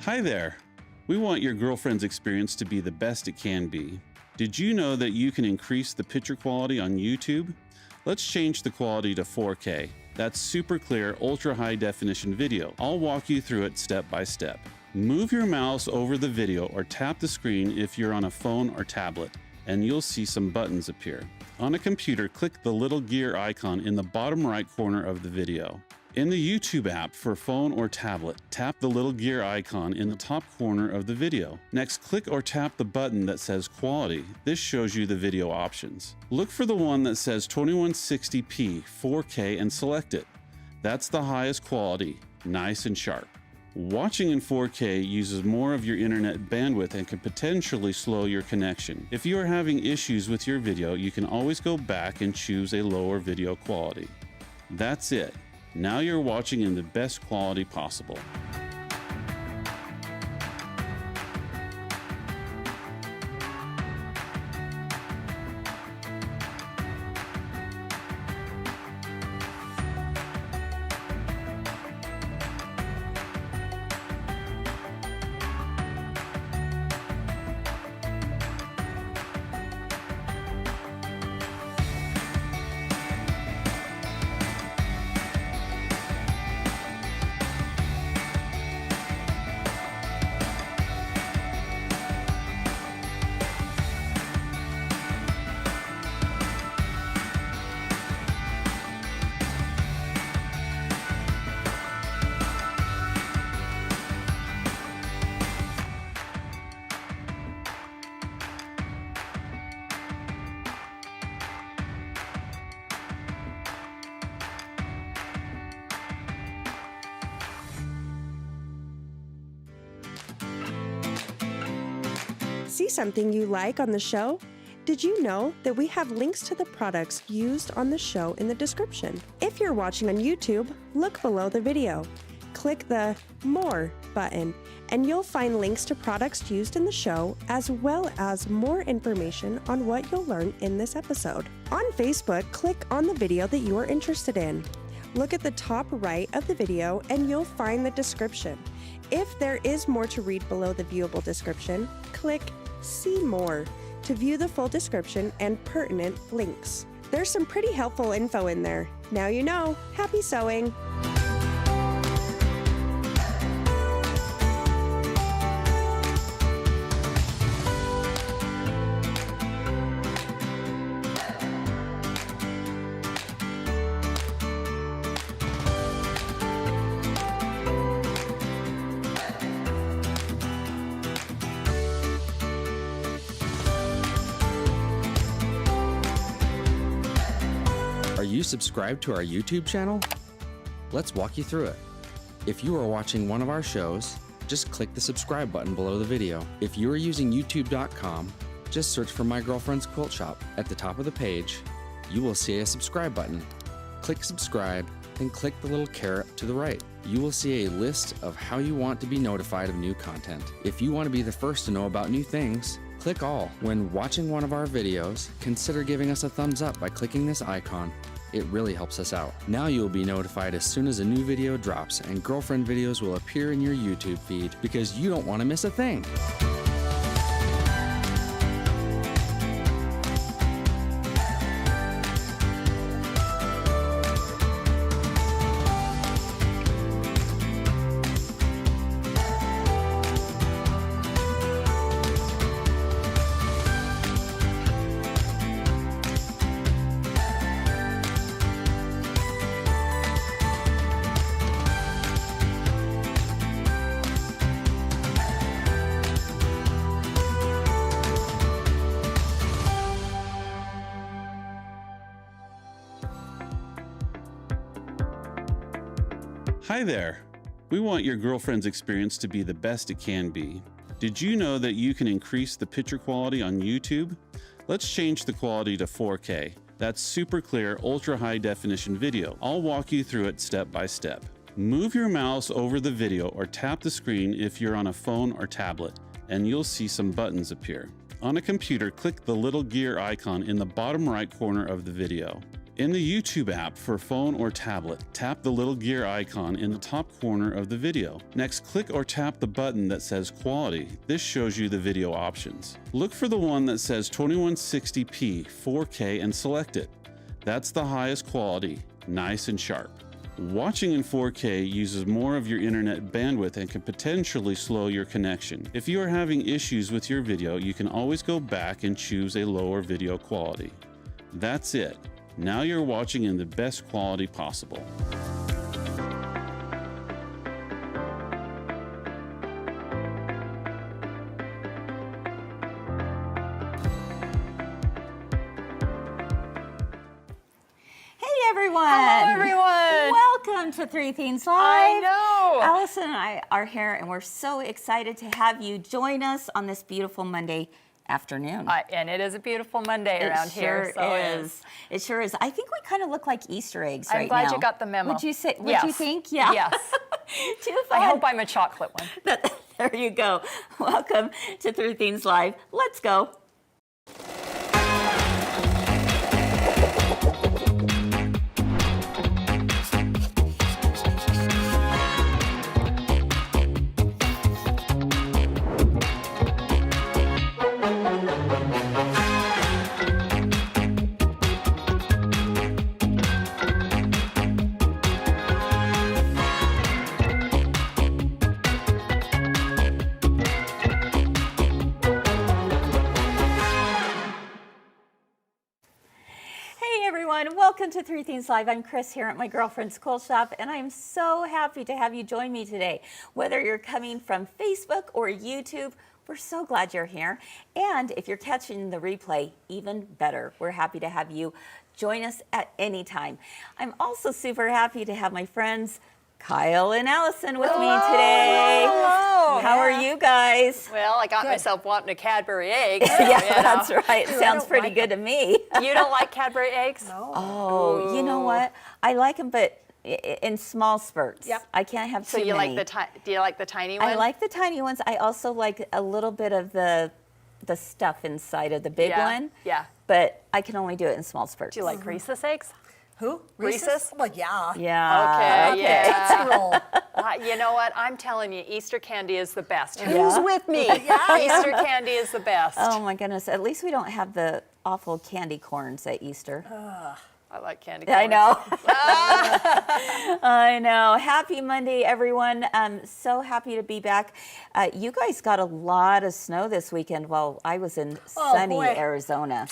Hi there! We want your girlfriend's experience to be the best it can be. Did you know that you can increase the picture quality on YouTube? Let's change the quality to 4K. That's super clear, ultra high definition video. I'll walk you through it step by step. Move your mouse over the video or tap the screen if you're on a phone or tablet, and you'll see some buttons appear. On a computer, click the little gear icon in the bottom right corner of the video. In the YouTube app for phone or tablet, tap the little gear icon in the top corner of the video. Next, click or tap the button that says Quality. This shows you the video options. Look for the one that says 2160p 4K and select it. That's the highest quality, nice and sharp. Watching in 4K uses more of your internet bandwidth and can potentially slow your connection. If you are having issues with your video, you can always go back and choose a lower video quality. That's it. Now you're watching in the best quality possible. See something you like on the show? Did you know that we have links to the products used on the show in the description? If you're watching on YouTube, look below the video. Click the More button, and you'll find links to products used in the show, as well as more information on what you'll learn in this episode. On Facebook, click on the video that you are interested in. Look at the top right of the video, and you'll find the description. If there is more to read below the viewable description, click See More to view the full description and pertinent links. There's some pretty helpful info in there. Now you know. Happy sewing! Are you subscribed to our YouTube channel? Let's walk you through it. If you are watching one of our shows, just click the subscribe button below the video. If you are using youtube.com, just search for My Girlfriend's Quilt Shop. At the top of the page, you will see a subscribe button. Click subscribe, then click the little caret to the right. You will see a list of how you want to be notified of new content. If you want to be the first to know about new things, click all. When watching one of our videos, consider giving us a thumbs up by clicking this icon. It really helps us out. Now you will be notified as soon as a new video drops, and girlfriend videos will appear in your YouTube feed because you don't want to miss a thing. Hi there! We want your girlfriend's experience to be the best it can be. Did you know that you can increase the picture quality on YouTube? Let's change the quality to 4K. That's super clear, ultra high definition video. I'll walk you through it step by step. Move your mouse over the video or tap the screen if you're on a phone or tablet, and you'll see some buttons appear. On a computer, click the little gear icon in the bottom right corner of the video. In the YouTube app for phone or tablet, tap the little gear icon in the top corner of the video. Next, click or tap the button that says Quality. This shows you the video options. Look for the one that says 2160p 4K and select it. That's the highest quality, nice and sharp. Watching in 4K uses more of your internet bandwidth and can potentially slow your connection. If you are having issues with your video, you can always go back and choose a lower video quality. That's it. Now you're watching in the best quality possible. Hello, everyone. Welcome to Three Things Live. I know. Allison and I are here, and we're so excited to have you join us on this beautiful Monday afternoon. And it is a beautiful Monday around here. So it sure is. I think we kind of look like Easter eggs right now. I'm glad you got the memo. Would you say? Would Yes. you think? Yeah. Yes. Too fun. I hope I'm a chocolate one. There you go. Welcome to Three Things Live. Let's go. Welcome to Three Things Live. I'm Kris here at my girlfriend's Quilt shop, and I'm so happy to have you join me today. Whether you're coming from Facebook or YouTube, we're so glad you're here. And if you're catching the replay, even better. We're happy to have you join us at any time. I'm also super happy to have my friends Kyle and Allison with me today. Hello. How are you guys? Well, I got myself wanting a Cadbury egg. So, Yeah, that's right. It sounds pretty good to me. You don't like Cadbury eggs? No. Oh, you know what? I like them, but in small spurts. Yep. I can't have too So you many. like do you like the tiny one? I like the tiny ones. I also like a little bit of the stuff inside of the big one. Yeah. But I can only do it in small spurts. Do you like Reese's eggs? Who? Reese's? Well, yeah. Yeah. Okay, yeah. Tootsie Roll. You know what? I'm telling you, Easter candy is the best. Yeah. Who's with me? Easter candy is the best. Oh my goodness. At least we don't have the awful candy corns at Easter. I like candy corn. I know. I know. Happy Monday, everyone. I'm so happy to be back. You guys got a lot of snow this weekend while I was in sunny boy. Arizona.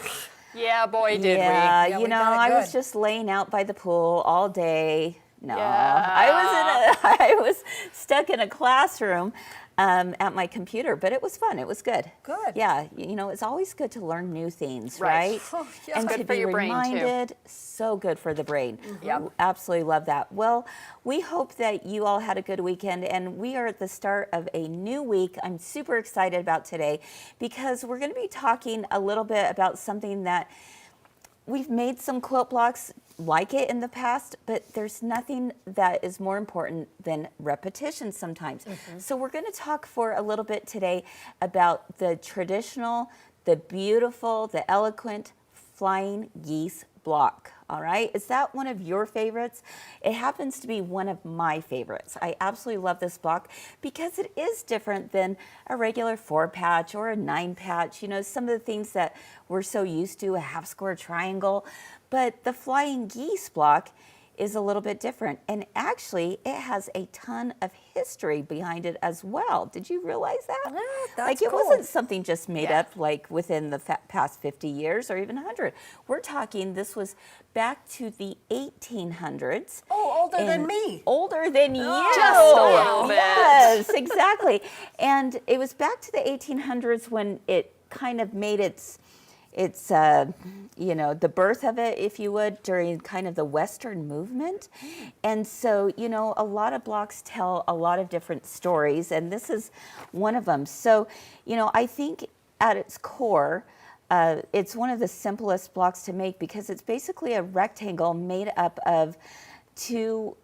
Yeah, boy, did Yeah, Yeah, you we know, got it I was good. just laying out by the pool all day. No, Yeah. I was stuck in a classroom at my computer, but it was fun. It was good. Good. Yeah, you know, it's always good to learn new things, Right. right? Oh, yeah. And Good to for be your brain, too. reminded, so good for the brain. Yep. Absolutely love that. Well, we hope that you all had a good weekend, and we are at the start of a new week. I'm super excited about today because we're going to be talking a little bit about something that we've made some quilt blocks like it in the past, but there's nothing that is more important than repetition sometimes. So we're going to talk for a little bit today about the traditional, the beautiful, the eloquent Flying Geese block. All right, is that one of your favorites? It happens to be one of my favorites. I absolutely love this block because it is different than a regular 4-patch or a 9-patch. You know, some of the things that we're so used to, a half square triangle, but the Flying Geese block is a little bit different. And actually, it has a ton of history behind it as well. Did you realize that? Yeah, that's like it cool. wasn't something just made Yeah. up like within the past 50 years or even 100. We're talking this was back to the 1800s. Oh, older than and me. Older than you. Just a little bit. Yes, exactly. And it was back to the 1800s when it kind of made its you know, the birth of it, if you would, during kind of the Western movement. And so, you know, a lot of blocks tell a lot of different stories, and this is one of them. So, you know, I think at its core, it's one of the simplest blocks to make because it's basically a rectangle made up of two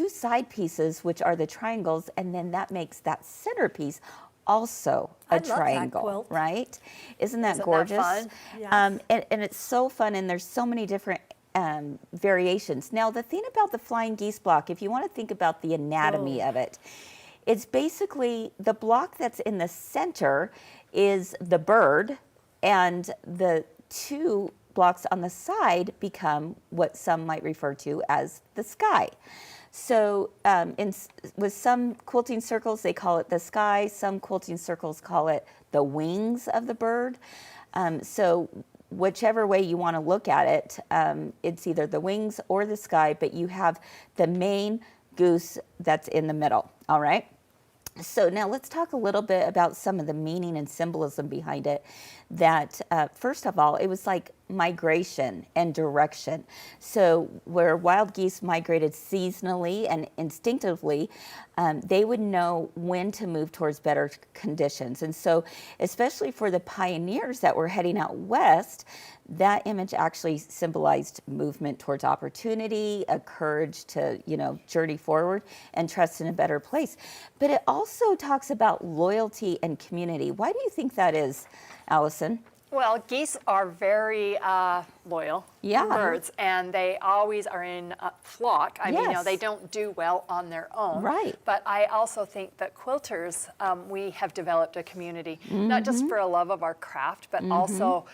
side pieces, which are the triangles, and then that makes that centerpiece also a I love that triangle, quilt. right? Isn't that Isn't that gorgeous? fun? Yes. And it's so fun, and there's so many different variations. Now, the thing about the Flying Geese block, if you want to think about the anatomy of it, it's basically the block that's in the center is the bird, and the two blocks on the side become what some might refer to as the sky. So with some quilting circles, they call it the sky. Some quilting circles call it the wings of the bird. So whichever way you want to look at it, it's either the wings or the sky, but you have the main goose that's in the middle, all right? So now let's talk a little bit about some of the meaning and symbolism behind it. That first of all, it was like migration and direction. So where wild geese migrated seasonally and instinctively, they would know when to move towards better conditions. And so especially for the pioneers that were heading out west, that image actually symbolized movement towards opportunity, a courage to, journey forward and trust in a better place. But it also talks about loyalty and community. Why do you think that is, Allison? Well, geese are very loyal birds, and they always are in a flock. I mean, they don't do well on their own. Right. But I also think that quilters, we have developed a community, not just for a love of our craft, but also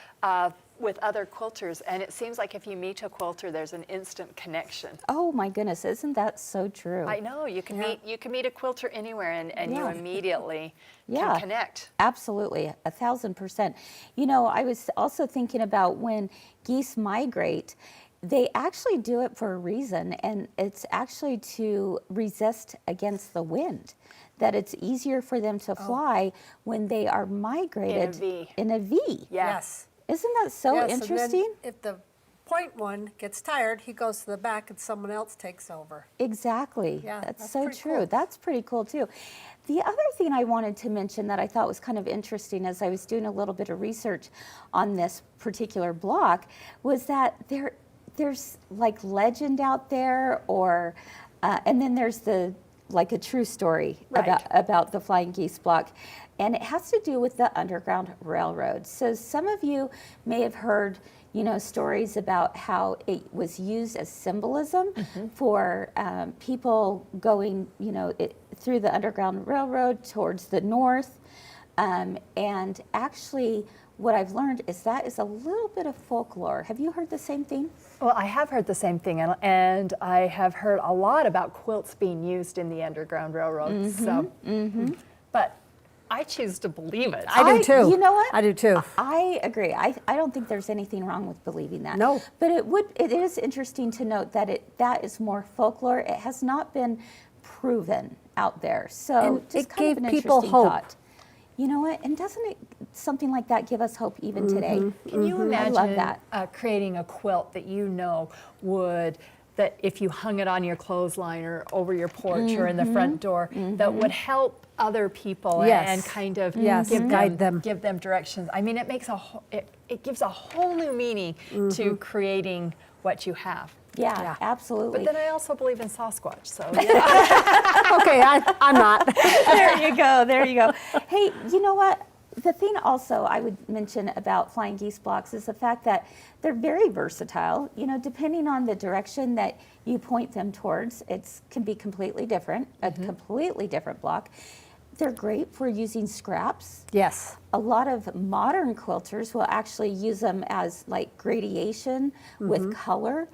with other quilters. And it seems like if you meet a quilter, there's an instant connection. Oh my goodness, isn't that so true? I know, you can meet a quilter anywhere, and you immediately can connect. Absolutely, 1,000%. I was also thinking about when geese migrate, they actually do it for a reason, and it's actually to resist against the wind. That it's easier for them to fly when they are migrated in a V. Yes. Isn't that so Yes, interesting? And then if the point one gets tired, he goes to the back and someone else takes over. Exactly. Yeah, that's that's so pretty true. cool. That's pretty cool too. The other thing I wanted to mention that I thought was kind of interesting as I was doing a little bit of research on this particular block was that there's like legend out there, or and then there's a true story about the Flying Geese block. And it has to do with the Underground Railroad. So some of you may have heard, stories about how it was used as symbolism for people going, through the Underground Railroad towards the north. And actually, what I've learned is that is a little bit of folklore. Have you heard the same thing? Well, I have heard the same thing, and I have heard a lot about quilts being used in the Underground Railroad. But I choose to believe it. I do too. You know what? I do too. I agree. I don't think there's anything wrong with believing that. No. But it is interesting to note that that is more folklore. It has not been proven out there. So And just it kind of gave an people interesting hope. thought. You know what? And doesn't something like that give us hope even today? Can you imagine I love that. Creating a quilt that that if you hung it on your clothesline or over your porch or in the front door, that would help other people and kind of give them directions. I mean, it makes it gives a whole new meaning to creating what you have. Yeah, absolutely. But then I also believe in Sasquatch, so Okay, I'm not. There you go. Hey, you know what? The thing also I would mention about Flying Geese blocks is the fact that they're very versatile. Depending on the direction that you point them towards, it can be completely different, a completely different block. They're great for using scraps. Yes. A lot of modern quilters will actually use them as like gradation with color.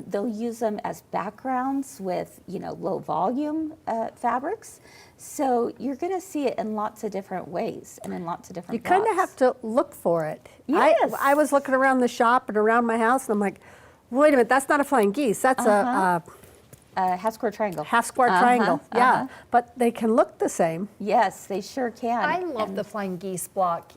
They'll use them as backgrounds with, low volume fabrics. So you're going to see it in lots of different ways and in lots of different You kind of blocks. have to look for it. Yes. I was looking around the shop and around my house, and I'm like, wait a minute, that's not a Flying Geese. That's a half-square triangle. half-square triangle. Yeah, but they can look the same. Yes, they sure can. I love the Flying Geese block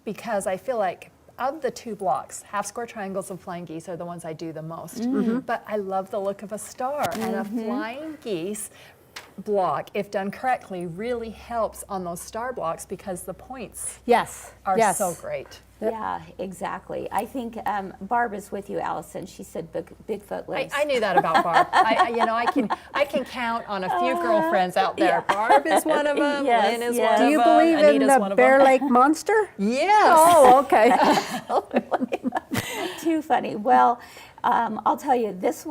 because I feel like of the two blocks, half-square triangles and Flying Geese are the ones I do the most. But I love the look of a star, and a Flying Geese block, if done correctly, really helps on those star blocks because the points Yes. are yes. so great. Yeah, exactly. I think Barb is with you, Allison. She said Bigfoot lives. I knew that about Barb. I can count on a few girlfriends out there. Yeah. Barb is one of them. Yes, Lynn is yes. one Do you of them. believe in Anita's one the of Bear them. Lake Monster? Yes. Oh, okay. Too funny. Well, I'll tell you, this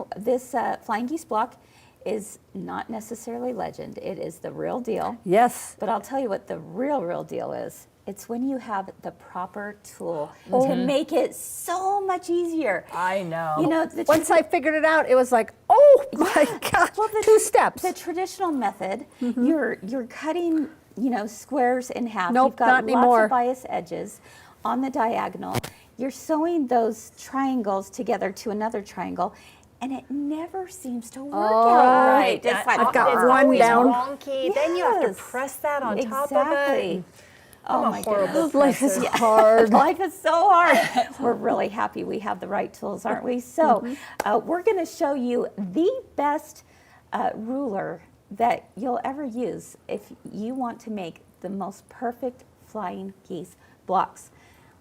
Flying Geese block is not necessarily legend. It is the real deal. Yes. But I'll tell you what the real deal is. It's when you have the proper tool to make it so much easier. I know. You know, Once I figured it out, it was like, oh my gosh, well, 2 steps. The traditional method, you're cutting, squares in half. Nope, You've got not lots anymore. of bias edges on the diagonal. You're sewing those triangles together to another triangle, and it never seems to work out right. It's like, I've got it's one always down. wonky. Then you have to Yes. press that on top of Exactly. it. Oh I'm my a horrible goodness. Life is presser. hard. Life is so hard. We're really happy we have the right tools, aren't we? So we're going to show you the best ruler that you'll ever use if you want to make the most perfect Flying Geese blocks.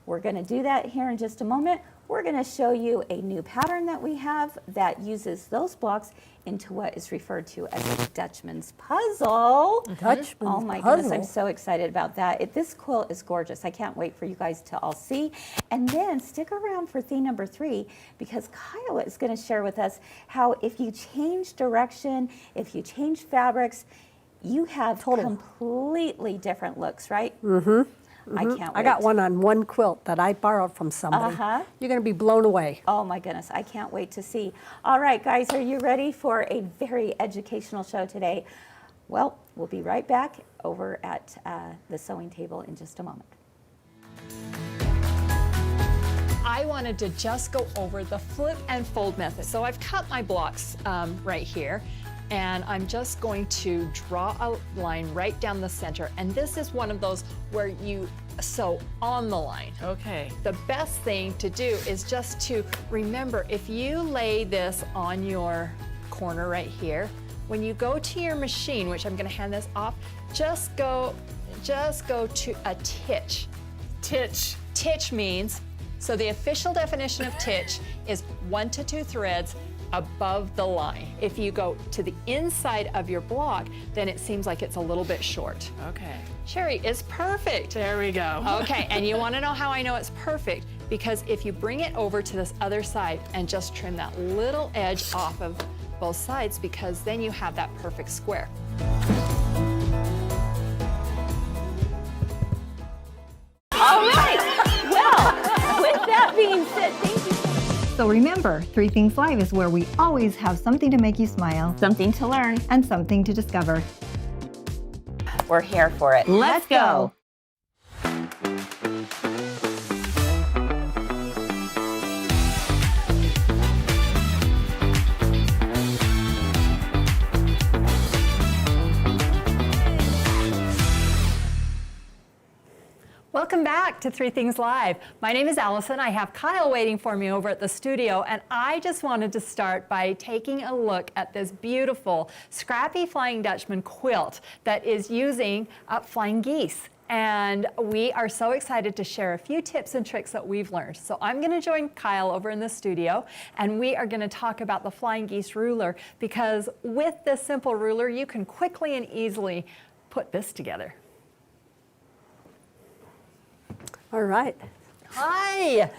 We're going to do that here in just a moment. We're going to show you a new pattern that we have that uses those blocks into what is referred to as a Dutchman's puzzle. Dutchman's Oh my goodness, I'm puzzle. so excited about that. This quilt is gorgeous. I can't wait for you guys to all see. And then stick around for theme number 3 because Kyle is going to share with us how if you change direction, if you change fabrics, you have completely different looks, right? I can't wait. I got one on one quilt that I borrowed from somebody. You're going to be blown away. Oh my goodness, I can't wait to see. All right, guys, are you ready for a very educational show today? Well, we'll be right back over at the sewing table in just a moment. I wanted to just go over the flip and fold method. So I've cut my blocks right here, and I'm just going to draw a line right down the center. And this is one of those where you sew on the line. Okay. The best thing to do is just to remember, if you lay this on your corner right here, when you go to your machine, which I'm going to hand this off, just go to a titch. Titch. Titch means, so the official definition of titch is 1 to 2 threads above the line. If you go to the inside of your block, then it seems like it's a little bit short. Okay. Sherry, it's perfect. There we go. Okay, and you want to know how I know it's perfect? Because if you bring it over to this other side and just trim that little edge off of both sides, because then you have that perfect square. All right. Well, with that being said, thank you. So remember, 3 Things Live is where we always have something to make you smile Something to learn. and something to discover. We're here for it. Let's go. Welcome back to 3 Things Live. My name is Allison. I have Kyle waiting for me over at the studio, and I just wanted to start by taking a look at this beautiful scrappy Flying Dutchman quilt that is using Flying Geese. And we are so excited to share a few tips and tricks that we've learned. So I'm going to join Kyle over in the studio, and we are going to talk about the Flying Geese ruler, because with this simple ruler, you can quickly and easily put this together. All right. Hi.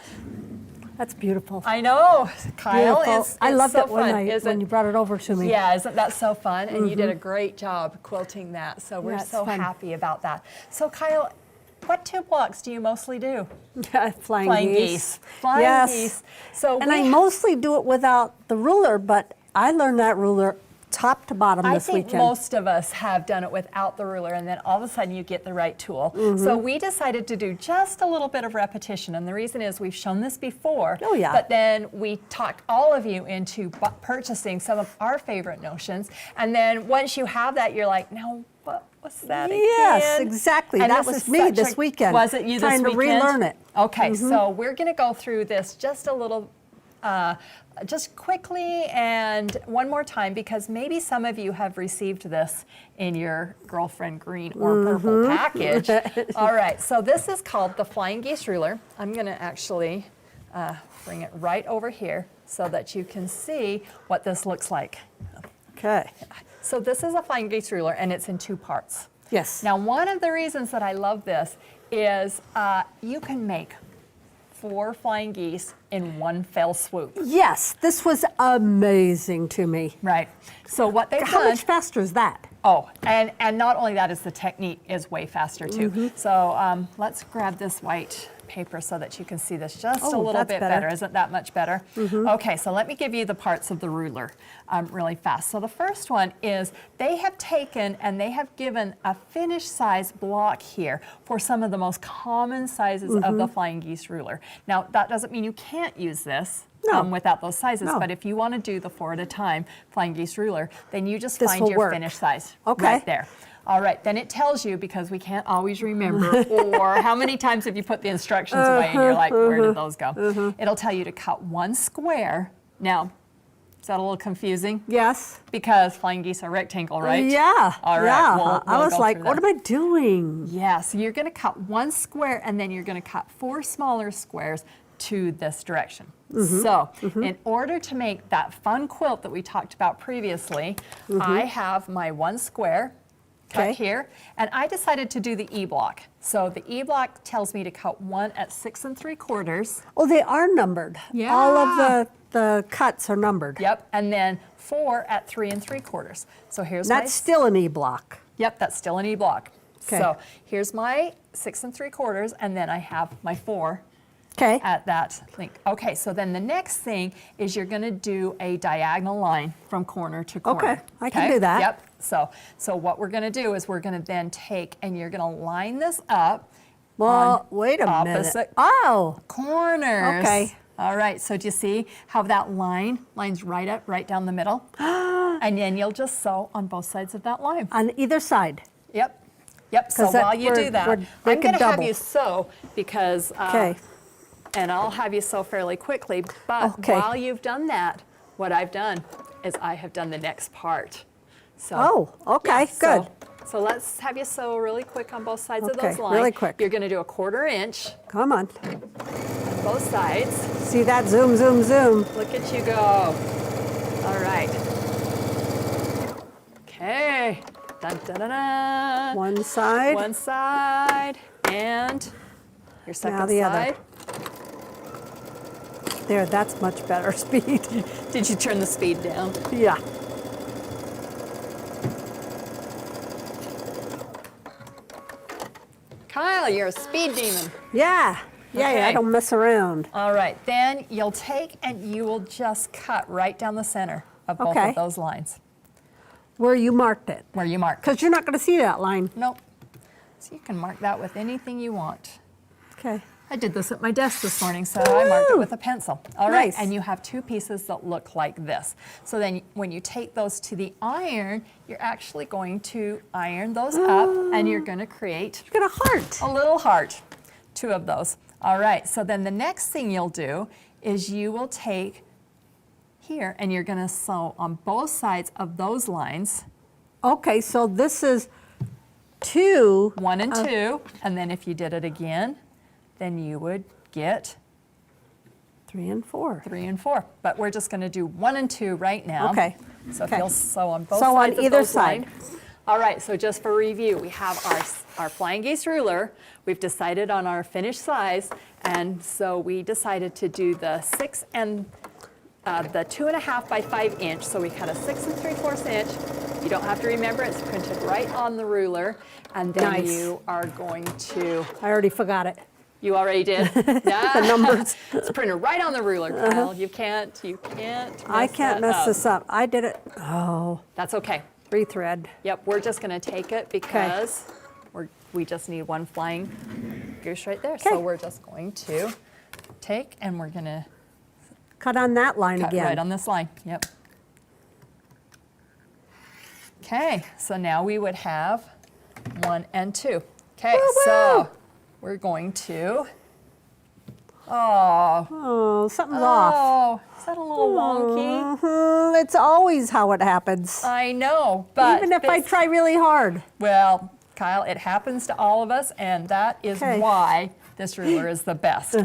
That's beautiful. I know, Kyle. Beautiful. I loved so it when, fun, when you brought it over to me. Yeah, isn't that so fun? And you did a great job quilting that. So we're Yeah, it's so fun. happy about that. So Kyle, what 2 blocks do you mostly do? Flying geese. Flying Yes. geese. So And I mostly do it without the ruler, but I learned that ruler top to bottom I this think weekend. most of us have done it without the ruler, and then all of a sudden you get the right tool. So we decided to do just a little bit of repetition, and the reason is we've shown this before, Oh, yeah. but then we talked all of you into purchasing some of our favorite notions, and then once you have that, you're like, now what was that Yes, again? exactly. And That this was is me such this weekend. Was it you trying this to weekend? relearn it. Okay, so we're going to go through this just a little just quickly and one more time, because maybe some of you have received this in your girlfriend green or purple package. All right, so this is called the Flying Geese ruler. I'm going to actually bring it right over here so that you can see what this looks like. Okay. So this is a Flying Geese ruler, and it's in 2 parts. Yes. Now, one of the reasons that I love this is you can make 4 flying geese in one fell swoop. Yes, this was amazing to me. Right. So what they've How done. much faster is that? Oh, and not only that, is the technique is way faster too. So let's grab this white paper so that you can see this just a little bit better. Isn't that much better? Okay, so let me give you the parts of the ruler really fast. So the first one is they have taken and they have given a finished size block here for some of the most common sizes of the Flying Geese ruler. Now, that doesn't mean you can't use this. Without those sizes, but if you want to do the 4 at a time Flying Geese ruler, then you just find your finished size right there. All right, then it tells you, because we can't always remember, or how many times have you put the instructions away and you're like, where did those go? It'll tell you to cut 1 square. Now, is that a little confusing? Yes. Because flying geese are rectangle, right? Yeah. All right. Yeah. We'll I was go like, through what that. am I doing? Yeah, so you're going to cut 1 square, and then you're going to cut 4 smaller squares to this direction. So in order to make that fun quilt that we talked about previously, I have my 1 square cut here, and I decided to do the E block. So the E block tells me to cut 1 at 6 3/4. Oh, they are numbered. Yeah. All of the cuts are numbered. Yep, and then 4 at 3 3/4. So here's That's still an E block. Yep, that's still an E block. Okay. So here's my 6 3/4, and then I have my 4 Okay. at that link. Okay, so then the next thing is you're going to do a diagonal line from corner to corner. Okay, I can do that. Yep. So what we're going to do is we're going to then take and you're going to line this up. Well, wait a minute. opposite Oh. corners. Okay. All right, so do you see how that lines right up, right down the middle? And then you'll just sew on both sides of that line. On either side. Yep. Yep, so 'Cause that- while you do that, we're I'm making going to have double. you sew because, Okay. and I'll have you sew fairly quickly, but Okay. while you've done that, what I've done is I have done the next part. So, Oh, okay, yeah, good. So let's have you sew really quick on both sides of Okay, those lines. really quick. You're going to do a 1/4 inch Come on. on both sides. See that? Zoom, zoom, zoom. Look at you go. All right. Okay. Dun, dun, dun, dun. One side. One side, and your second the other. side. There, that's much better speed. Did you turn the speed down? Yeah. Kyle, you're a speed demon. Yeah. Yeah, Okay. I don't mess around. All right, then you'll take and you will just cut right down the center of both Okay. of those lines Where you marked it. where you mark. Because you're not going to see that line. Nope. So you can mark that with anything you want. Okay. I did this at my desk this morning, so I marked it with a pencil. All right, Nice. and you have 2 pieces that look like this. So then when you take those to the iron, you're actually going to iron those up, and you're going to create You got a heart. a little heart, 2 of those. All right, so then the next thing you'll do is you will take here, and you're going to sew on both sides of those lines, Okay, so this is 2. 1 and 2, and then if you did it again, then you would get 3 and 4. 3 and 4. But we're just going to do 1 and 2 right now. Okay. So if Okay. you'll sew on both Sew on sides of either those side. lines. All right, so just for review, we have our Flying Geese ruler. We've decided on our finished size, and so we decided to do the 6 and the 2.5 by 5 inch. So we cut a 6 3/4 inch. You don't have to remember, it's printed right on the ruler, and then Nice. you are going to. I already forgot it. You already did. The numbers. It's printed right on the ruler, Kyle. You can't. I can't mess up. this up. I did it. Oh, That's okay. rethread. Yep, we're just going to take it because we just need 1 flying goose right there. So Okay. we're just going to take and we're going to Cut on that line cut again. right on this line. Yep. Okay, so now we would have 1 and 2. Okay, Woo-woo! so we're going to, Oh, something's off. Oh, is that a little wonky? It's always how it happens. I know, but even if I try really hard. Well, Kyle, it happens to all of us, and that is why this ruler is the best.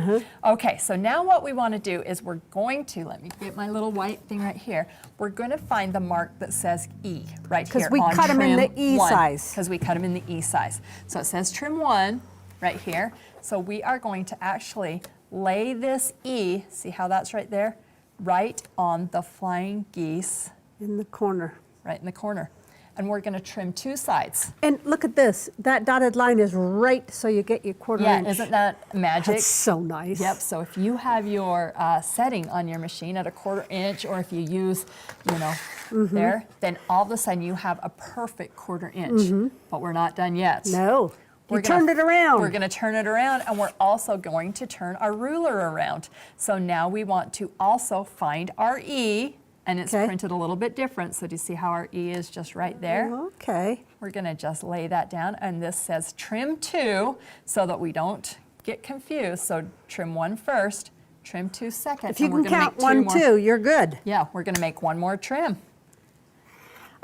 Okay, so now what we want to do is we're going to, let me get my little white thing right here. We're going to find the mark that says E right here. Because we cut them in the E size. Because we cut them in the E size. So it says trim 1 right here. So we are going to actually lay this E, see how that's right there? Right on the Flying Geese. In the corner. Right in the corner. And we're going to trim 2 sides. And look at this. That dotted line is right so you get your quarter inch. Yeah, isn't that magic? That's so nice. Yep, so if you have your setting on your machine at a 1/4 inch, or if you use, you know, there, then all of a sudden you have a perfect 1/4 inch. But we're not done yet. No. We turned it around. We're going to turn it around, and we're also going to turn our ruler around. So now we want to also find our E. And it's printed a little bit different, so do you see how our E is just right there? Okay. We're gonna just lay that down, and this says trim 2, so that we don't get confused. So trim 1 first, trim 2 second. If you can count 1, 2, you're good. Yeah, we're gonna make 1 more trim.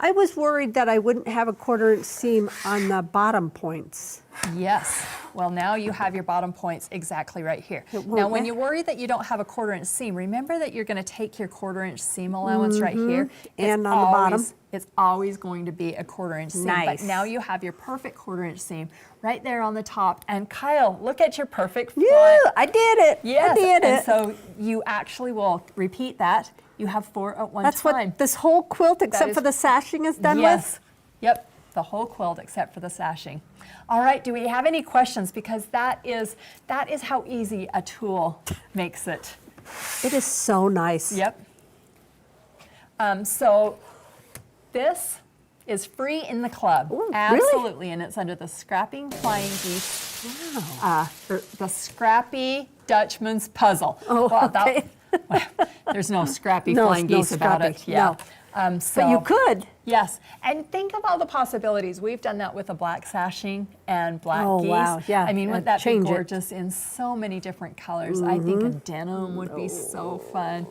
I was worried that I wouldn't have a 1/4 inch seam on the bottom points. Yes. Well, now you have your bottom points exactly right here. Now, when you worry that you don't have a 1/4 inch seam, remember that you're going to take your 1/4 inch seam allowance right here. And on the bottom. It's always going to be a 1/4 inch seam. Nice. But now you have your perfect 1/4 inch seam right there on the top. And Kyle, look at your perfect front. Yeah, I did it. Yes. I did it. And so you actually will repeat that. You have 4 at one That's time. what this whole quilt, except for the sashing, is done with? Yep, the whole quilt except for the sashing. All right, do we have any questions? Because that is how easy a tool makes it. It is so nice. Yep. So this is free in the club. Ooh, Absolutely, really? and it's under the Scrapping Flying Geese, the Scrappy Dutchman's Puzzle. Oh, okay. There's no Scrappy Flying Geese about it. Scrappy, Yeah. no. So, But you could. Yes, and think of all the possibilities. We've done that with the black sashing and black geese. Wow, yeah. I mean, wouldn't that be Change it. gorgeous in so many different colors? I think a denim would be so fun.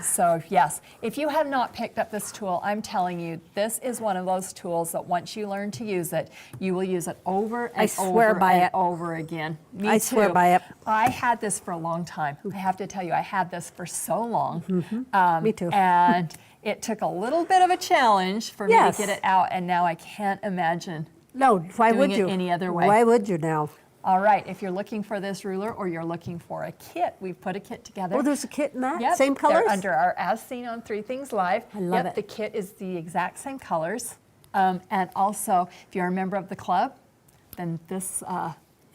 So yes, if you have not picked up this tool, I'm telling you, this is one of those tools that once you learn to use it, you will use it over and over again. Me I swear by it. I had this for a long time. I have to tell you, I had this for so long. Me too. And it took a little bit of a challenge for me to get it out, and now I can't imagine why doing would it you? any other way. Why would you now? All right, if you're looking for this ruler or you're looking for a kit, we've put a kit together. Oh, there's a kit in that? Yep, Same colors? they're under our As Seen on 3 Things Live. I love it. The kit is the exact same colors. And also, if you're a member of the club, then this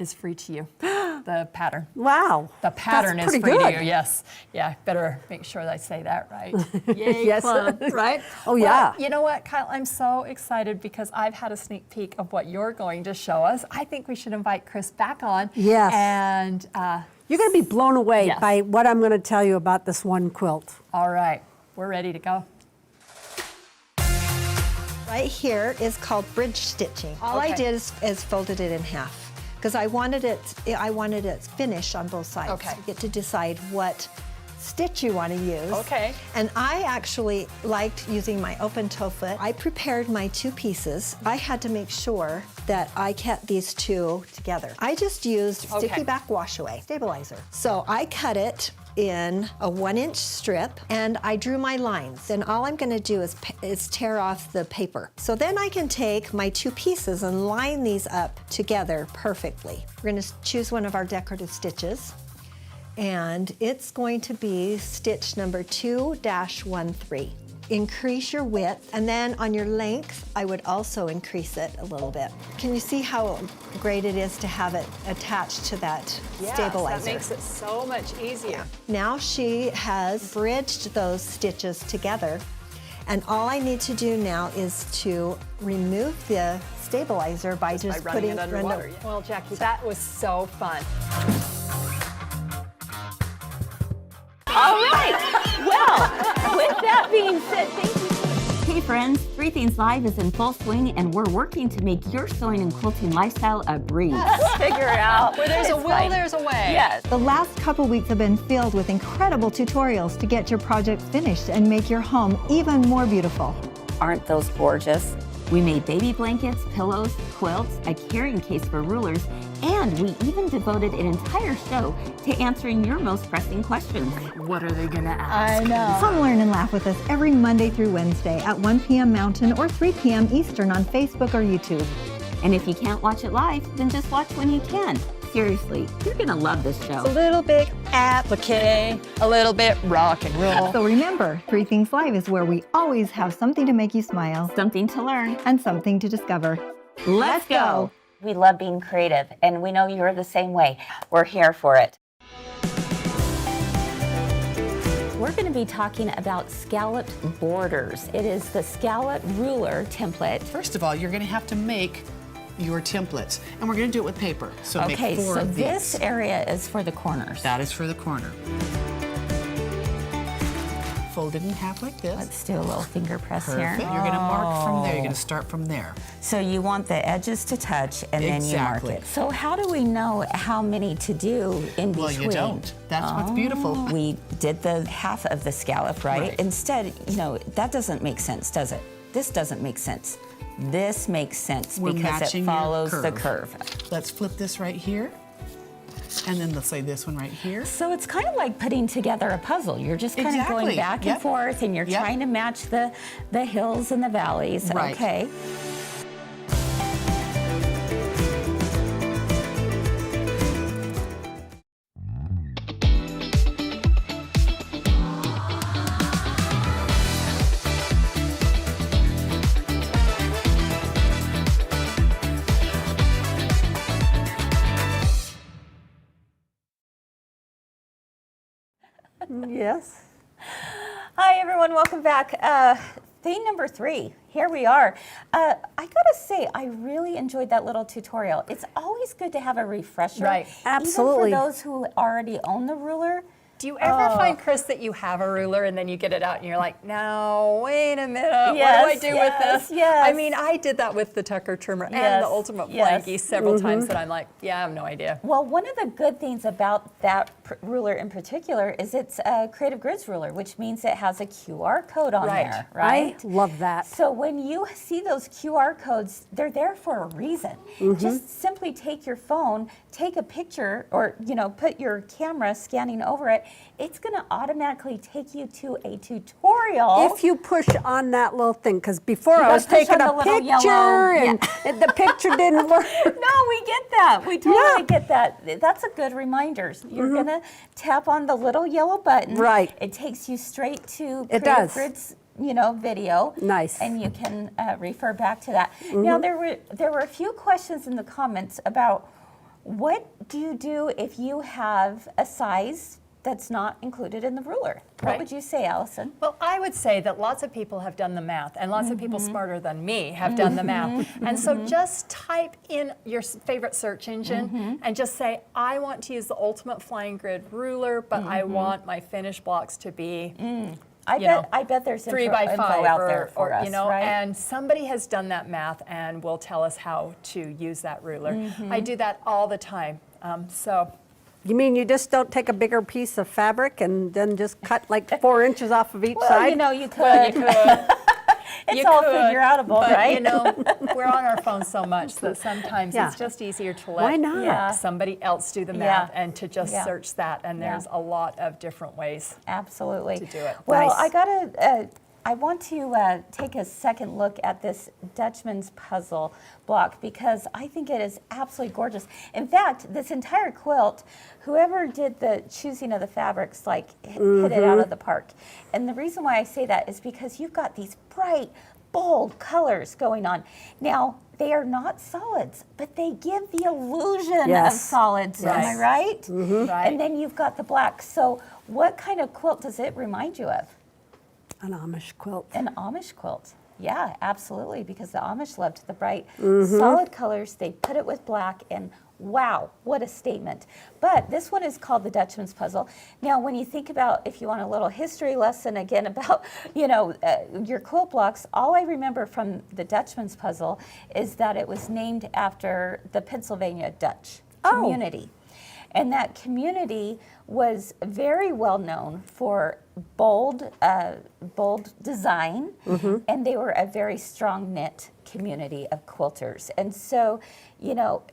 is free to you, the pattern. Wow. The pattern That's is pretty free good. to you, yes. Yeah, better make sure that I say that right. Yay, Yes. club, right? Oh, Well, yeah. You know what, Kyle, I'm so excited because I've had a sneak peek of what you're going to show us. I think we should invite Kris back on. Yes. And You're going to be blown away Yes. by what I'm going to tell you about this one quilt. all right, we're ready to go. Right here is called bridge stitching. All I Okay. did is folded it in half because I wanted it finished on both sides. Okay. You get to decide what stitch you want to use. Okay. And I actually liked using my open toe foot. I prepared my 2 pieces. I had to make sure that I kept these 2 together. I just used sticky back wash away stabilizer. So I cut it in a 1-inch strip and I drew my lines. And all I'm going to do is tear off the paper. So then I can take my 2 pieces and line these up together perfectly. We're going to choose one of our decorative stitches. And it's going to be stitch number 2-13. Increase your width, and then on your length, I would also increase it a little bit. Can you see how great it is to have it attached to that stabilizer? That makes it so much easier. Now she has bridged those stitches together, and all I need to do now is to remove the stabilizer by just running putting it underwater. Well, Jackie, that was so fun. All right. Well, with that being said, thank you. Hey friends, Three Things Live is in full swing and we're working to make your sewing and quilting lifestyle a breeze. Figure out. Where there's a will, there's a way. Yes. The last couple weeks have been filled with incredible tutorials to get your projects finished and make your home even more beautiful. Aren't those gorgeous? We made baby blankets, pillows, quilts, a carrying case for rulers, and we even devoted an entire show to answering your most pressing questions. What are they gonna ask? I know. Come learn and laugh with us every Monday through Wednesday at 1 p.m. Mountain or 3 p.m. Eastern on Facebook or YouTube. And if you can't watch it live, then just watch when you can. Seriously, you're gonna love this show. A little bit applique, a little bit rock and roll. So remember, Three Things Live is where we always have something to make you smile Something to learn. and something to discover. Let's go. We love being creative, and we know you're the same way. We're here for it. We're going to be talking about scalloped borders. It is the scalloped ruler template. First of all, you're going to have to make your templates, and we're going to do it with paper. So Okay, make 4 so of these. this area is for the corners. That is for the corner. Fold it in half like this. Let's do a little finger press Perfect. here. You're going to mark from there. You're going to start from there. So you want the edges to touch, and then you mark Exactly. it. So how do we know how many to do in Well, between? you don't. That's what's beautiful. We did the half of the scallop, right? Right. Instead, that doesn't make sense, does it? This doesn't make sense. This makes sense We're because it matching your follows the curve. Let's flip this right here, and then let's say this one right here. So it's kind of like putting together a puzzle. You're just kind of going Exactly. back and Yep. forth, and you're Yep. trying to match the hills and the valleys. Right. Okay. Yes. Hi, everyone. Welcome back. Theme number 3. Here we are. I gotta say, I really enjoyed that little tutorial. It's always good to have a refresher. Right. Absolutely. Even for those who already own the ruler. Do you ever find, Kris, that you have a ruler and then you get it out and you're like, now, wait a minute, what do I do with this? Yes. I mean, I did that with the Tucker trimmer and Yes, the Ultimate Flying yes. Geese several times that I'm like, yeah, I have no idea. Well, one of the good things about that ruler in particular is it's a Creative Grids ruler, which means it has a QR code on Right. there, right? I love that. So when you see those QR codes, they're there for a reason. Just simply take your phone, take a picture, or put your camera scanning over it. It's going to automatically take you to a tutorial. If you push on that little thing, because before I gotta was push taking on a the little picture yellow- and the picture didn't work. No, we get that. We totally Yeah. get that. That's a good reminder. You're gonna tap on the little yellow button. Right. It takes you straight to It Creative does. Grids, video. Nice. And you can refer back to that. Now there were a few questions in the comments about what do you do if you have a size that's not included in the ruler. What Right. would you say, Allison? Well, I would say that lots of people have done the math, and lots of people smarter than me have done the math. And so just type in your favorite search engine and just say, I want to use the Ultimate Flying Grid ruler, but I want my finished blocks to be I bet there's 3 info by 5 out there for us, right? and somebody has done that math and will tell us how to use that ruler. I do that all the time. So You mean you just don't take a bigger piece of fabric and then just cut like 4 inches off of each side? You could. It's you all could, figure-outable, but, right? We're on our phones so much that sometimes Yeah. it's just easier to Why let not? somebody else do the Yeah. math and to just Yeah. search that. And there's a lot of different ways. Absolutely. to do it. Well, Nice. I want to take a second look at this Dutchman's puzzle block because I think it is absolutely gorgeous. In fact, this entire quilt, whoever did the choosing of the fabrics, hit it out of the park. And the reason why I say that is because you've got these bright, bold colors going on. Now, they are not solids, but they give the illusion of Yes. solids. Am I right? Right. And then you've got the black. So what kind of quilt does it remind you of? An Amish quilt. An Amish quilt. Yeah, absolutely, because the Amish loved the bright, solid colors. They put it with black, and wow, what a statement. But this one is called the Dutchman's puzzle. Now, when you think about, if you want a little history lesson again about, your quilt blocks, all I remember from the Dutchman's puzzle is that it was named after the Pennsylvania Dutch community. And that community was very well known for bold design, and they were a very strong knit community of quilters. And so,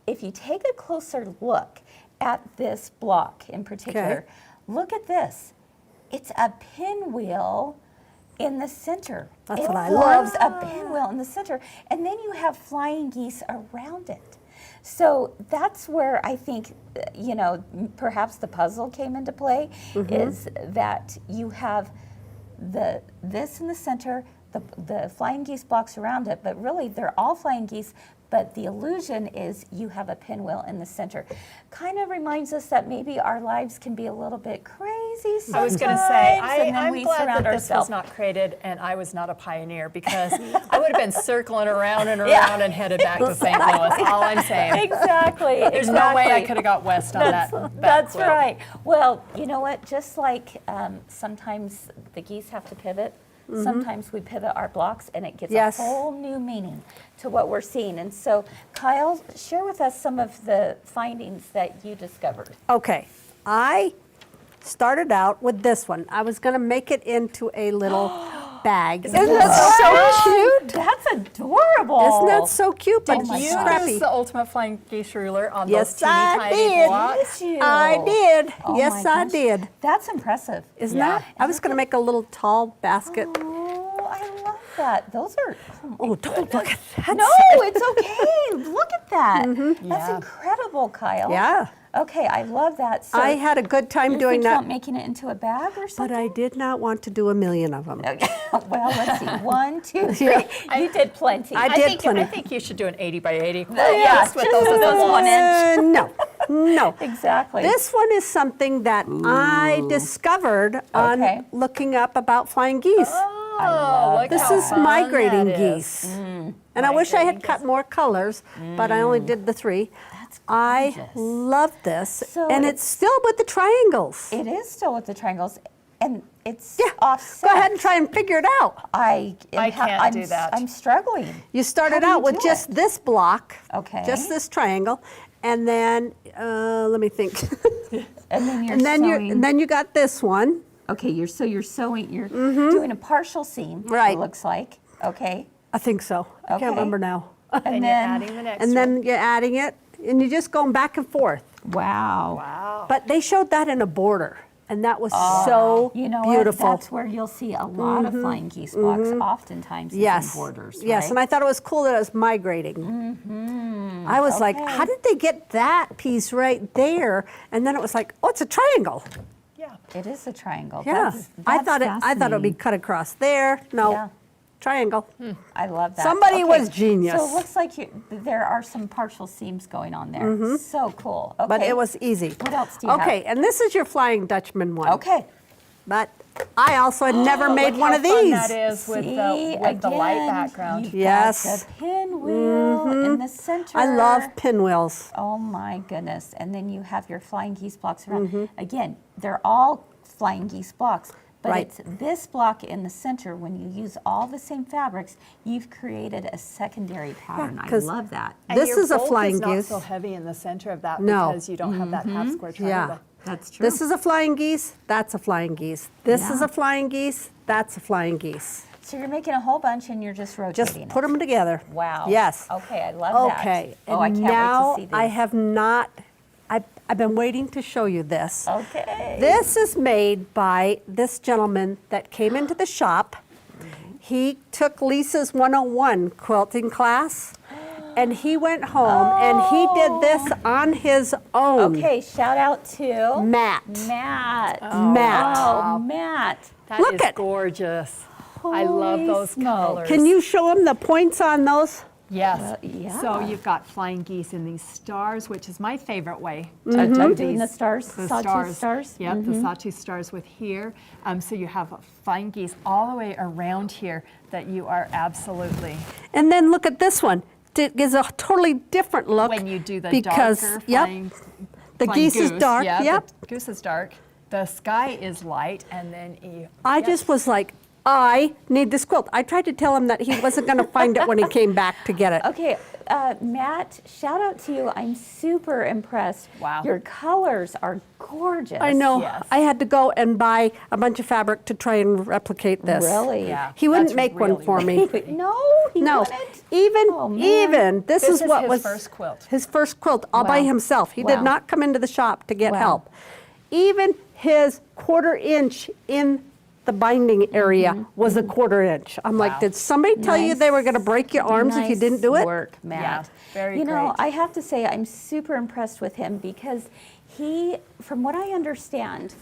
if you take a closer look at this block in particular, look at this. It's a pinwheel in the center. That's what I love. A pinwheel in the center, and then you have flying geese around it. So that's where I think, perhaps the puzzle came into play, is that you have this in the center, the flying geese blocks around it, but really they're all flying geese, but the illusion is you have a pinwheel in the center. Kind of reminds us that maybe our lives can be a little bit crazy sometimes. I was going to say, and then I'm we glad surround that this was ourselves. not created and I was not a pioneer, because I would have been circling around and around and headed back to St. Louis, all I'm saying. Exactly. There's no way I could have got west on that That's quilt. right. Well, you know what? Just like sometimes the geese have to pivot, sometimes we pivot our blocks and it gives a whole new meaning to what we're seeing. And so, Kyle, share with us some of the findings that you discovered. Okay, I started out with this one. I was going to make it into a little bag. Isn't that so cute? That's adorable. Isn't that so cute? But Did you scrappy. use the ultimate flying geese ruler on Yes, those teeny I tiny did. blocks? Did you? I did. Oh Yes, my I gosh. did. That's impressive. Isn't Yeah. that? I was going to make a little tall basket. Oh, I love that. Those are. Oh, don't look at that. No, it's okay. Look at that. That's Yeah. incredible, Kyle. Yeah. Okay, I love that. So I had a good time you doing think that. about making it into a bag or But something? I did not want to do a million of them. Well, let's see. 1, 2, 3. You did plenty. I did plenty. I think you should do an 80 by 80 quilt. Yeah, just with just those with those 1 inch. No. Exactly. This one is something that I discovered on looking up about flying geese. Oh, look This how is fun migrating that is. geese. And I wish I had cut more colors, but I only did the 3. That's I gorgeous. love this. So and it's still with the triangles. It is still with the triangles, and it's Yeah. offset. Go ahead and try and figure it out. I can't do that. I'm struggling. You started How do out you with do just it? this block, Okay. just this triangle, and then let me think. And then you're and then sewing. and then you got this one. Okay, you're sewing. You're doing a partial seam. Right. It looks like. Okay. I think so. I Okay. can't remember now. And And you're then. adding the next And one. then you're adding it, and you're just going back and forth. Wow. Wow. But they showed that in a border, and that was so You know beautiful. what? That's where you'll see a lot of flying geese blocks. Oftentimes, is Yes. in borders. Yes, right? and I thought it was cool that it was migrating. I was like, Okay. how did they get that piece right there? And then it was like, oh, it's a triangle. Yeah. It is a triangle. Yeah, That's I thought it would be fascinating. cut across there. No, Yeah. triangle. I love that. Somebody was genius. So it looks like there are some partial seams going on there. So cool. Okay. But it was easy. What else do you have? Okay, and this is your Flying Dutchman one. Okay. But I also had never made Look one how of fun these. that is with See, the light again, background. You've Yes. got the pinwheel in the center. I love pinwheels. Oh my goodness. And then you have your flying geese blocks around. Again, they're all flying geese blocks, but Right. it's this block in the center. When you use all the same fabrics, you've created a secondary pattern. I 'cause love that. And This your is a bolt flying is not geese. so heavy in the center of that No. because you don't have that half square triangle. Yeah. That's true. This is a Flying Geese, that's a Flying Geese. This is Yeah. a Flying Geese, that's a Flying Geese. So you're making a whole bunch and you're just rotating Just it. put them together. Wow. Yes. Okay, I love that. Okay, Oh, I and can't now wait to see I these. have not, I've been waiting to show you this. Okay. This is made by this gentleman that came into the shop. He took Lisa's 101 quilting class, and he went home and he did this on his own. Okay, shout out to Matt. Matt. Matt. Oh, Matt. That Look is at- gorgeous. I love Holy those smokes. colors. Can you show him the points on those? Yes. yeah. So you've got flying geese in these stars, which is my favorite way to I'm do doing the these. stars, The sawtooth stars. Yep, the sawtooth stars with here. So you have flying geese all the way around here that you are absolutely. And then look at this one. gives a totally different look. When you do the because, darker yep, the the geese is dark. Yeah, yep. the goose is dark. The sky is light, and then I just was like, I need this quilt. I tried to tell him that he wasn't going to find it when he came back to get it. Okay, Matt, shout out to you. I'm super impressed. Wow. Your colors are gorgeous. I know. Yes. I had to go and buy a bunch of fabric to try and replicate this. Really? Yeah. He wouldn't That's make one really, for me. No, he No, wouldn't. even this This is what his was first quilt. His first quilt, all by Wow. himself. He Wow. did not come into the shop to get Wow. help. Even his 1/4 inch in the binding area was a 1/4 inch. I'm like, did somebody tell you they were going to break your arms if you didn't do it? Nice work, Matt. Yeah, very You know, great. I have to say I'm super impressed with him because he, from what I understand,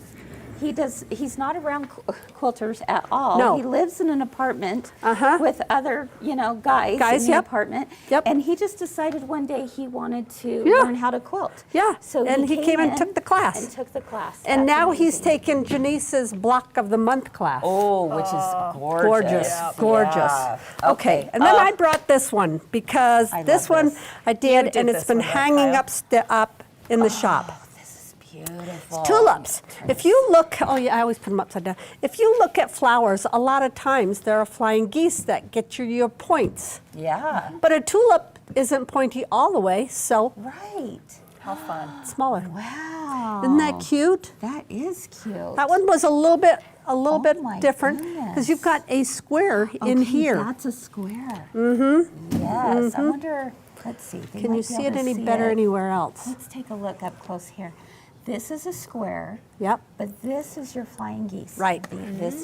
he's not around quilters at all. No. He lives in an apartment Uh-huh. with other, guys in the yep. apartment. Yep. And he just decided one day he wanted to Yeah. learn how to quilt. Yeah, So and he came and in took the class. And took the class. And That's now he's amazing. taken Janice's Block of the Month class. Oh, which is gorgeous. Gorgeous, gorgeous. Yeah. Okay, and then I brought this one because I this love one this. I did, did and it's this been one, right, hanging Kyle? up in the shop. This is beautiful. Tulips. If you look, oh yeah, I always put them upside down. If you look at flowers, a lot of times there are flying geese that get your points. Yeah. But a tulip isn't pointy all the way, so Right. How fun. smaller. Wow. Isn't that cute? That is cute. That one was a little bit my different because you've got a square in Okay, here. That's a square. Mm-hmm. Yes. I wonder, let's see. they Can might you be see able it to any see better it. anywhere else? Let's take a look up close here. This is a square, Yep. but this is your flying geese. Right. This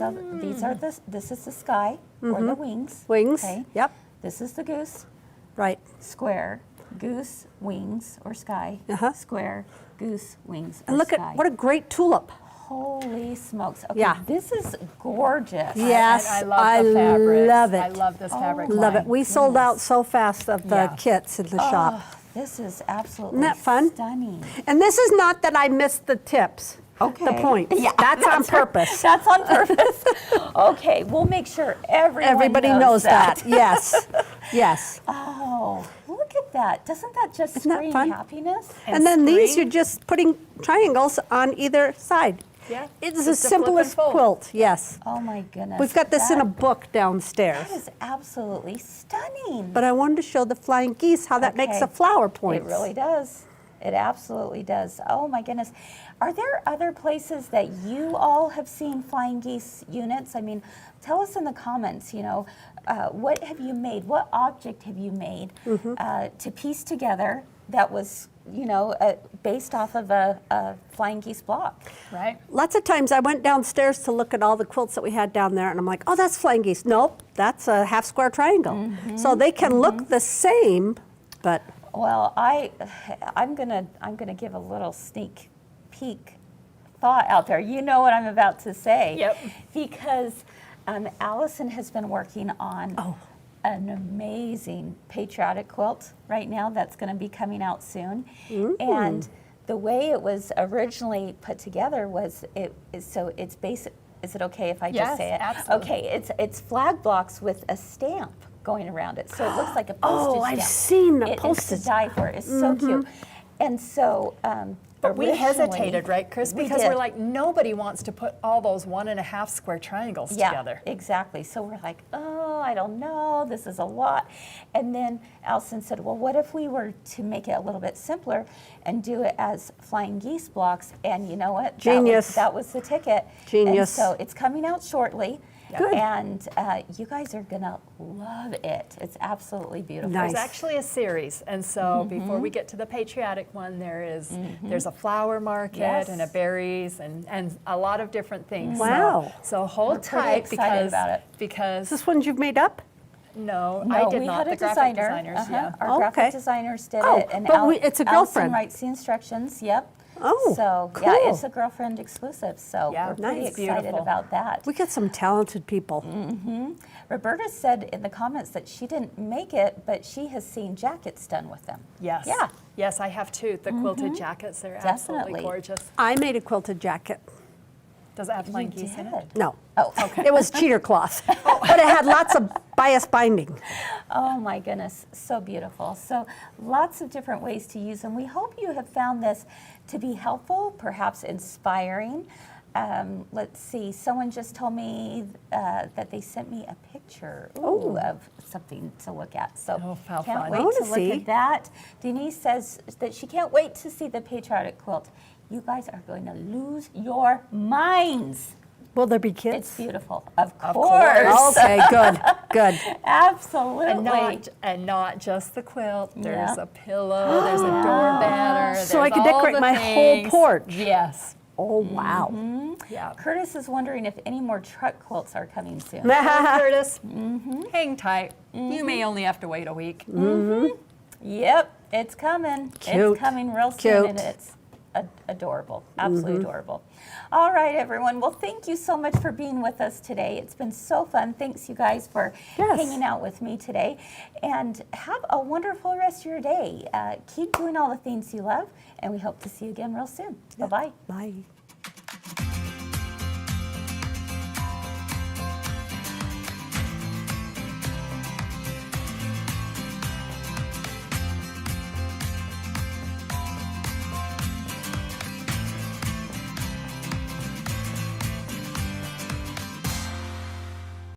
is the sky or the wings. Wings, Okay. yep. This is the goose, Right. square, goose, wings, or sky, Uh-huh. square, goose, wings, And or look sky. at what a great tulip. Holy smokes. Okay, Yeah. this is gorgeous. Yes, And I love the fabrics. love it. I love this fabric Love line. it. We sold out so fast of the Yeah. kits in the shop. Oh, this is absolutely Isn't that fun? stunning. And this is not that I missed the tips. Okay. The points. Yeah, That's on purpose. That's on purpose. Okay, we'll make sure Everybody knows that. Yes. Yes. Oh, look at that. Doesn't that just Isn't that scream fun? happiness? And then these, spring. you're just putting triangles on either side. Yeah, It's just the a flip and simplest fold. quilt, yes. Oh my goodness. We've got this in a That- book downstairs. That is absolutely stunning. But I wanted to show the flying geese how that makes Okay. a flower point. It really does. It absolutely does. Oh my goodness. Are there other places that you all have seen flying geese units? I mean, tell us in the comments, what have you made? What object have you made to piece together that was, based off of a flying geese block? Right? Lots of times I went downstairs to look at all the quilts that we had down there, and I'm like, oh, that's flying geese. Nope, that's a half square triangle. So they can look the same, but Well, I'm gonna give a little sneak peek thought out there. You know what I'm about to say. Yep. Because Allison has been working on an amazing patriotic quilt right now that's going to be coming out soon. And the way it was originally put together was it's basic. Is it okay if I just Yes, say it? absolutely. Okay, it's flag blocks with a stamp going around it, so it looks like a postage stamp. I've seen the It's postage. to die for. It's so cute. And so, But we originally- hesitated, right, Kris? We Because did. we're like, nobody wants to put all those 1.5 square triangles together. Exactly. So we're like, oh, I don't know, this is a lot. And then Allison said, well, what if we were to make it a little bit simpler and do it as flying geese blocks? And you know what? Genius. That was the ticket. Genius. And so it's coming out shortly. Good. And you guys are going to love it. It's absolutely beautiful. Nice. There's actually a series, and so before we get to the patriotic one, there's a flower market Yes. and a berries and a lot of different things. Wow. So hold We're pretty tight excited about it. because this ones you've made up? no, No, I did we not. had The a graphic designer. designers, yeah. Our Okay. graphic designers did Oh, it, and but it's a girlfriend. Allison writes the instructions. Yep. Oh, so cool. yeah, it's a girlfriend exclusive. So Yeah, we're pretty nice. excited Beautiful. about that. We got some talented people. Roberta said in the comments that she didn't make it, but she has seen jackets done with them. Yes. Yeah. Yes, I have too. The quilted jackets, they're absolutely Definitely. gorgeous. I made a quilted jacket. Does it have Flying Geese in it? No. Oh, okay. It was cheater cloth, but it had lots of bias binding. Oh my goodness, so beautiful. So lots of different ways to use them. We hope you have found this to be helpful, perhaps inspiring. Let's see, someone just told me that they sent me a picture of something to look at. So how can't fun. wait to look at that. Denise says that she can't wait to see the patriotic quilt. You guys are going to lose your minds. Will there be kids? It's beautiful, of course. Okay, good, good. Absolutely. And not just the quilt. There's a pillow, there's a door banner. So I there's could all decorate the my whole things. porch. Yes. Oh, wow. Yeah. Curtis is wondering if any more truck quilts are coming soon. Curtis, hang tight. You may only have to wait a week. Yep, it's coming. Cute. It's coming real soon, and Cute. it's adorable, absolutely adorable. All right, everyone. Well, thank you so much for being with us today. It's been so fun. Thanks, you guys, for hanging out with me today. And have a wonderful rest of your day. Keep doing all the things you love, and we hope to see you again real soon. Bye-bye. Bye.